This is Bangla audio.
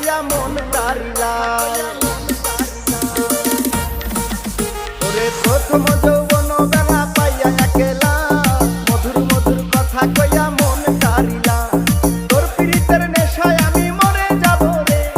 কইয়া মন তারিলা ওরে প্রথম যৌবন বেলা পাইয়া একেলা মধুর মধুর কথা কইয়া